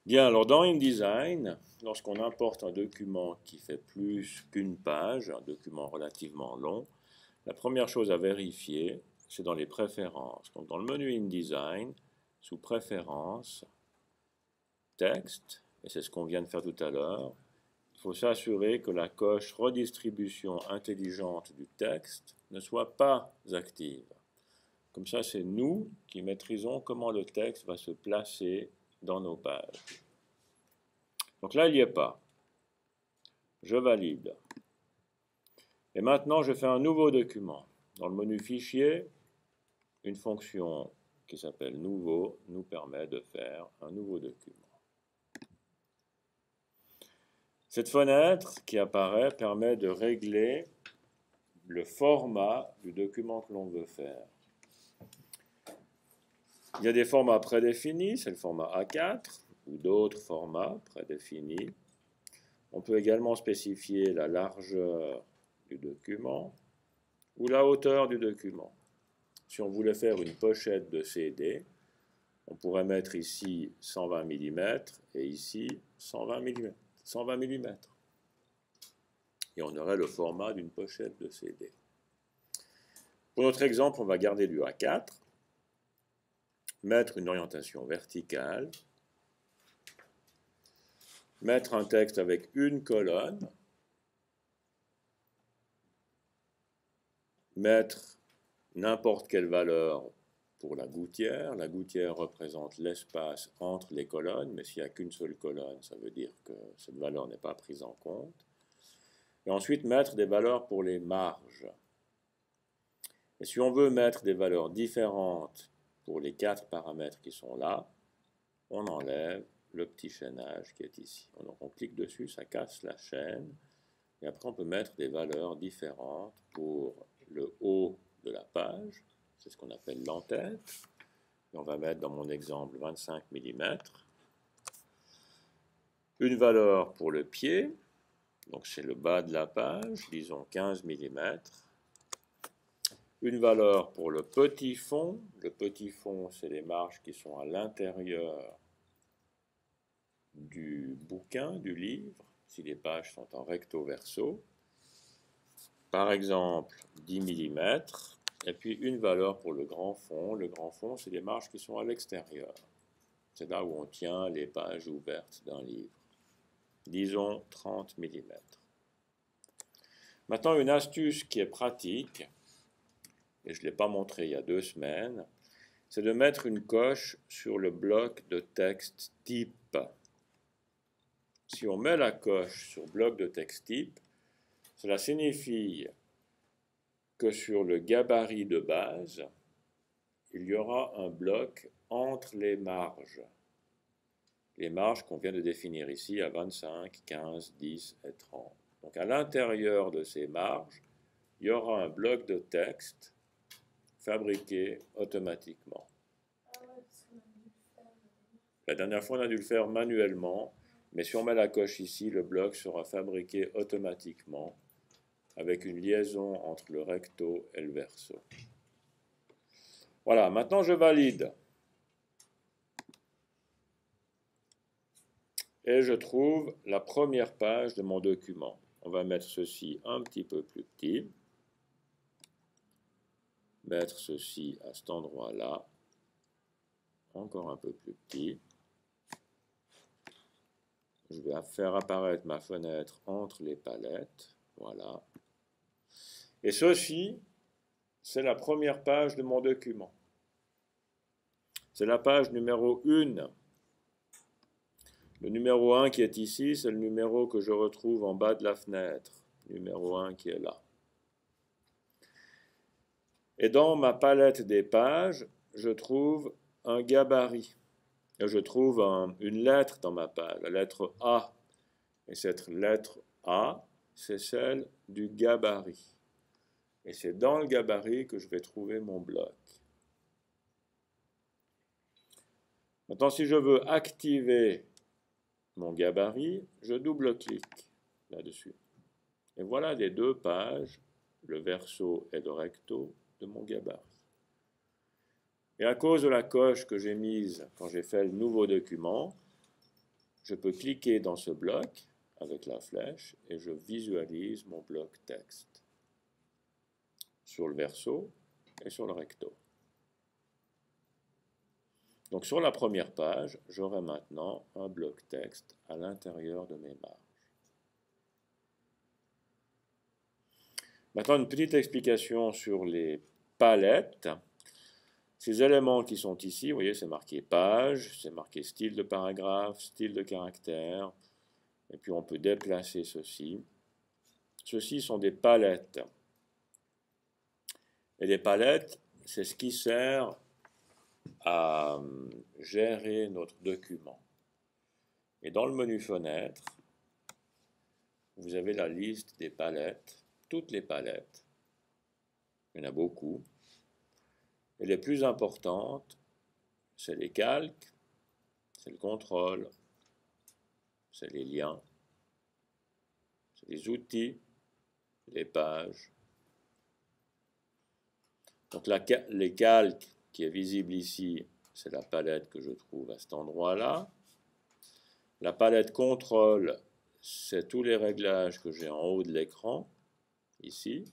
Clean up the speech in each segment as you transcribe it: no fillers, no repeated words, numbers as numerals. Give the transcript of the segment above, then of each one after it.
Bien, alors dans InDesign, lorsqu'on importe un document qui fait plus qu'une page, un document relativement long, la première chose à vérifier, c'est dans les préférences. Donc dans le menu InDesign, sous Préférences, Texte, et c'est ce qu'on vient de faire tout à l'heure, il faut s'assurer que la coche Redistribution intelligente du texte ne soit pas active. Comme ça, c'est nous qui maîtrisons comment le texte va se placer dans nos pages. Donc là, il n'y est pas. Je valide. Et maintenant, je fais un nouveau document. Dans le menu Fichier, une fonction qui s'appelle Nouveau nous permet de faire un nouveau document. Cette fenêtre qui apparaît permet de régler le format du document que l'on veut faire. Il y a des formats prédéfinis, c'est le format A4 ou d'autres formats prédéfinis. On peut également spécifier la largeur du document ou la hauteur du document. Si on voulait faire une pochette de CD, on pourrait mettre ici 120 mm et ici 120 mm. 120 mm. Et on aurait le format d'une pochette de CD. Pour notre exemple, on va garder du A4, mettre une orientation verticale, mettre un texte avec une colonne, mettre n'importe quelle valeur pour la gouttière. La gouttière représente l'espace entre les colonnes, mais s'il n'y a qu'une seule colonne, ça veut dire que cette valeur n'est pas prise en compte. Et ensuite, mettre des valeurs pour les marges. Et si on veut mettre des valeurs différentes pour les 4 paramètres qui sont là, on enlève le petit chaînage qui est ici. Donc on clique dessus, ça casse la chaîne. Et après, on peut mettre des valeurs différentes pour le haut de la page. C'est ce qu'on appelle l'entête. Et on va mettre dans mon exemple 25 mm. Une valeur pour le pied. Donc c'est le bas de la page, disons 15 mm. Une valeur pour le petit fond. Le petit fond, c'est les marges qui sont à l'intérieur du bouquin, du livre, si les pages sont en recto verso. Par exemple, 10 mm. Et puis une valeur pour le grand fond. Le grand fond, c'est les marges qui sont à l'extérieur. C'est là où on tient les pages ouvertes d'un livre. Disons 30 mm. Maintenant, une astuce qui est pratique, et je ne l'ai pas montré il y a 2 semaines, c'est de mettre une coche sur le bloc de texte type. Si on met la coche sur bloc de texte type, cela signifie que sur le gabarit de base, il y aura un bloc entre les marges. Les marges qu'on vient de définir ici à 25, 15, 10 et 30. Donc à l'intérieur de ces marges, il y aura un bloc de texte fabriqué automatiquement. La dernière fois, on a dû le faire manuellement, mais si on met la coche ici, le bloc sera fabriqué automatiquement avec une liaison entre le recto et le verso. Voilà, maintenant je valide. Et je trouve la première page de mon document. On va mettre ceci un petit peu plus petit. Mettre ceci à cet endroit-là. Encore un peu plus petit. Je vais faire apparaître ma fenêtre entre les palettes. Voilà. Et ceci, c'est la première page de mon document. C'est la page numéro 1. Le numéro 1 qui est ici, c'est le numéro que je retrouve en bas de la fenêtre. Numéro 1 qui est là. Et dans ma palette des pages, je trouve un gabarit. Et je trouve une lettre dans ma page, la lettre A. Et cette lettre A, c'est celle du gabarit. Et c'est dans le gabarit que je vais trouver mon bloc. Maintenant, si je veux activer mon gabarit, je double-clique là-dessus. Et voilà les 2 pages, le verso et le recto, de mon gabarit. Et à cause de la coche que j'ai mise quand j'ai fait le nouveau document, je peux cliquer dans ce bloc avec la flèche et je visualise mon bloc texte sur le verso et sur le recto. Donc sur la première page, j'aurai maintenant un bloc texte à l'intérieur de mes marges. Maintenant, une petite explication sur les palettes. Ces éléments qui sont ici, vous voyez, c'est marqué page, c'est marqué style de paragraphe, style de caractère, et puis on peut déplacer ceci. Ceux-ci sont des palettes. Et les palettes, c'est ce qui sert à gérer notre document. Et dans le menu fenêtre, vous avez la liste des palettes, toutes les palettes. Il y en a beaucoup. Et les plus importantes, c'est les calques, c'est le contrôle, c'est les liens, c'est les outils, les pages. Donc les calques qui est visible ici, c'est la palette que je trouve à cet endroit-là. La palette contrôle, c'est tous les réglages que j'ai en haut de l'écran, ici.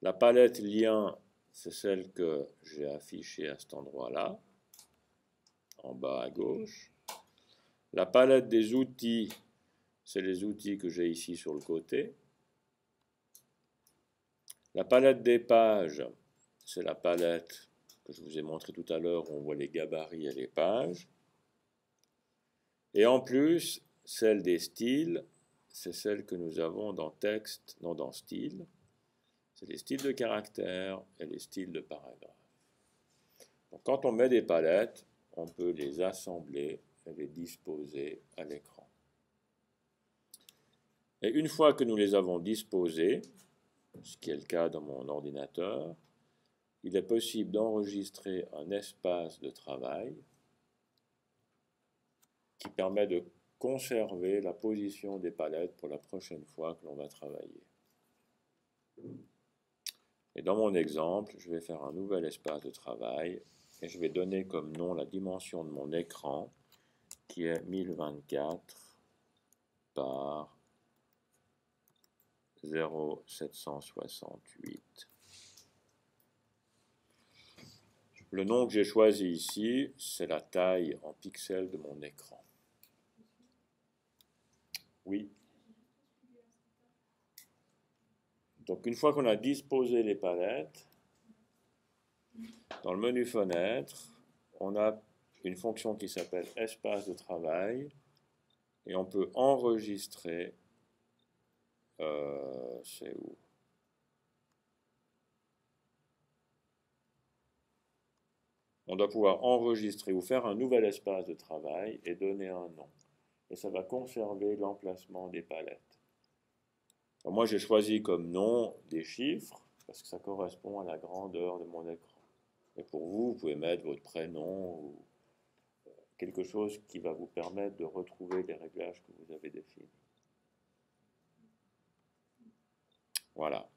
La palette lien, c'est celle que j'ai affichée à cet endroit-là, en bas à gauche. La palette des outils, c'est les outils que j'ai ici sur le côté. La palette des pages, c'est la palette que je vous ai montré tout à l'heure où on voit les gabarits et les pages. Et en plus, celle des styles, c'est celle que nous avons dans texte, non dans style. C'est les styles de caractère et les styles de paragraphe. Donc, quand on met des palettes, on peut les assembler et les disposer à l'écran. Et une fois que nous les avons disposées, ce qui est le cas dans mon ordinateur, il est possible d'enregistrer un espace de travail qui permet de conserver la position des palettes pour la prochaine fois que l'on va travailler. Et dans mon exemple, je vais faire un nouvel espace de travail et je vais donner comme nom la dimension de mon écran qui est 1024 par 0,768. Le nom que j'ai choisi ici, c'est la taille en pixels de mon écran. Oui. Donc une fois qu'on a disposé les palettes, dans le menu fenêtre, on a une fonction qui s'appelle espace de travail et on peut enregistrer, c'est où? On doit pouvoir enregistrer ou faire un nouvel espace de travail et donner un nom. Et ça va conserver l'emplacement des palettes. Alors moi, j'ai choisi comme nom des chiffres parce que ça correspond à la grandeur de mon écran. Et pour vous, vous pouvez mettre votre prénom ou quelque chose qui va vous permettre de retrouver les réglages que vous avez définis. Voilà.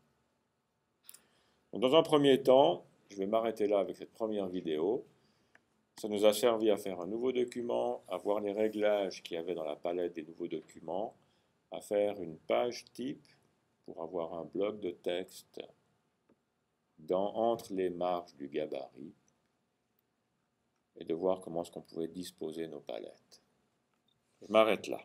Donc, dans un premier temps, je vais m'arrêter là avec cette première vidéo. Ça nous a servi à faire un nouveau document, à voir les réglages qu'il y avait dans la palette des nouveaux documents, à faire une page type pour avoir un bloc de texte entre les marges du gabarit et de voir comment est-ce qu'on pouvait disposer nos palettes. Je m'arrête là.